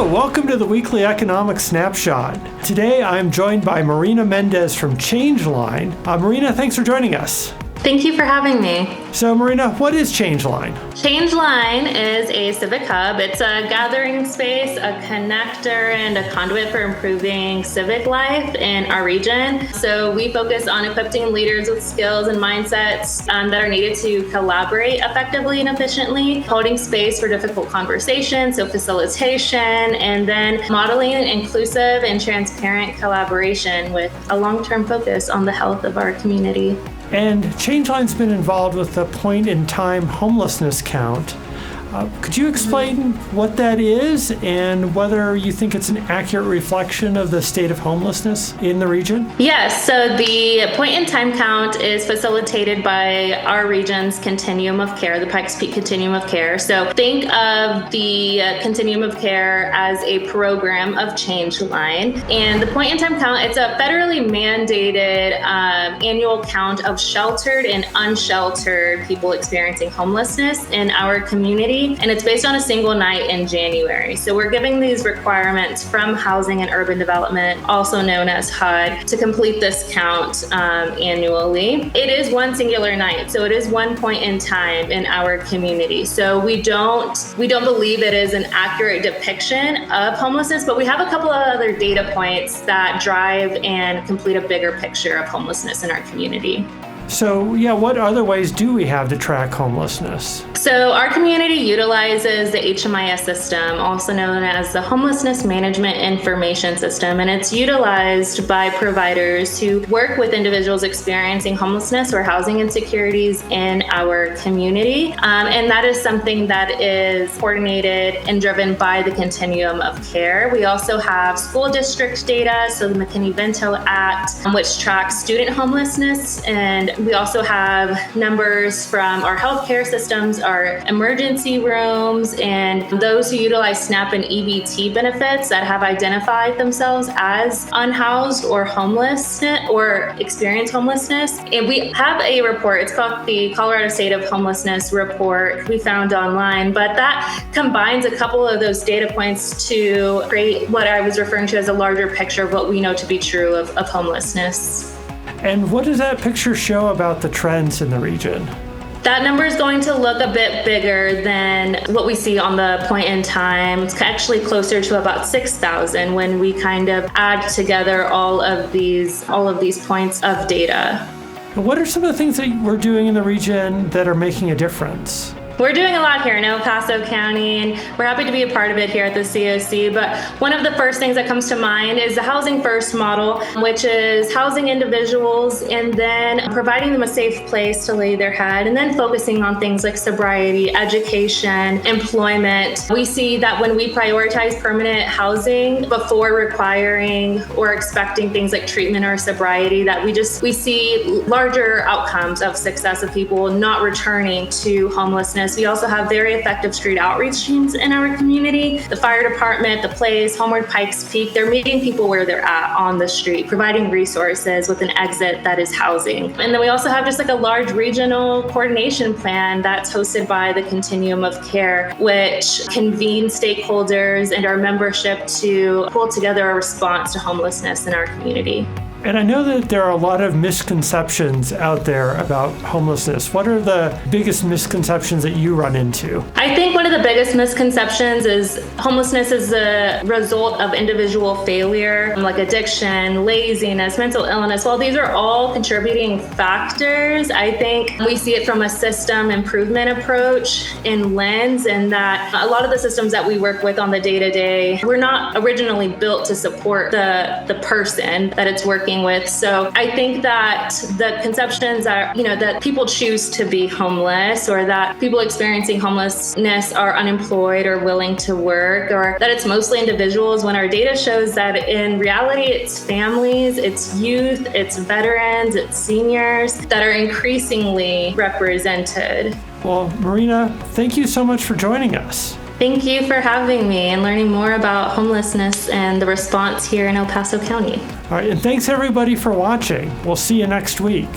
Hello, welcome to the weekly economic snapshot. Today I'm joined by Merrina Mendez from ChangeLine. Merrina, thanks for joining us. Thank you for having me. So Merrina, what is ChangeLine? ChangeLine is a civic hub. It's a gathering space, a connector, and a conduit for improving civic life in our region. So we focus on equipping leaders with skills and mindsets that are needed to collaborate effectively and efficiently, holding space for difficult conversations, so facilitation, and then modeling an inclusive and transparent collaboration with a long-term focus on the health of our community. And ChangeLine's been involved with the point-in-time homelessness count. Could you explain what that is and whether you think it's an accurate reflection of the state of homelessness in the region? Yes, so the point-in-time count is facilitated by our region's continuum of care, the Pikes Peak continuum of care. So think of the continuum of care as a program of ChangeLine. And the point-in-time count, it's a federally mandated annual count of sheltered and unsheltered people experiencing homelessness in our community. And it's based on a single night in January. So we're giving these requirements from Housing and Urban Development, also known as HUD, to complete this count annually. It is one singular night, so it is one point in time in our community. So we don't believe it is an accurate depiction of homelessness, but we have a couple of other data points that drive and complete a bigger picture of homelessness in our community. So, what other ways do we have to track homelessness? So our community utilizes the HMIS system, also known as the Homelessness Management Information System, and it's utilized by providers who work with individuals experiencing homelessness or housing insecurities in our community. And that is something that is coordinated and driven by the continuum of care. We also have school district data, so the McKinney-Vento Act, which tracks student homelessness, and we also have numbers from our healthcare systems, our emergency rooms, and those who utilize SNAP and EBT benefits that have identified themselves as unhoused or homeless or experience homelessness. And we have a report, it's called the Colorado State of Homelessness Report we found online, but that combines a couple of those data points to create what I was referring to as a larger picture of what we know to be true of homelessness. And what does that picture show about the trends in the region? That number is going to look a bit bigger than what we see on the point in time. It's actually closer to about 6,000 when we kind of add together all of these points of data. What are some of the things that we're doing in the region that are making a difference? We're doing a lot here in El Paso County, and we're happy to be a part of it here at the COC. But one of the first things that comes to mind is the Housing First model, which is housing individuals and then providing them a safe place to lay their head, and then focusing on things like sobriety, education, employment. We see that when we prioritize permanent housing before requiring or expecting things like treatment or sobriety, that we see larger outcomes of success of people not returning to homelessness. We also have very effective street outreach teams in our community. The fire department, the Place, Homeward Pikes Peak, they're meeting people where they're at on the street, providing resources with an exit that is housing. And then we also have just like a large regional coordination plan that's hosted by the Continuum of Care, which convenes stakeholders and our membership to pull together a response to homelessness in our community. And I know that there are a lot of misconceptions out there about homelessness. What are the biggest misconceptions that you run into? I think one of the biggest misconceptions is homelessness is a result of individual failure, like addiction, laziness, mental illness. While these are all contributing factors, I think we see it from a system improvement approach in lens, and that a lot of the systems that we work with on the day-to-day, we're not originally built to support the person that it's working with. So I think that the conceptions are, that people choose to be homeless, or that people experiencing homelessness are unemployed or willing to work, or that it's mostly individuals, when our data shows that in reality it's families, it's youth, it's veterans, it's seniors that are increasingly represented. Well, Merrina, thank you so much for joining us. Thank you for having me and learning more about homelessness and the response here in El Paso County. All right, and thanks everybody for watching. We'll see you next week.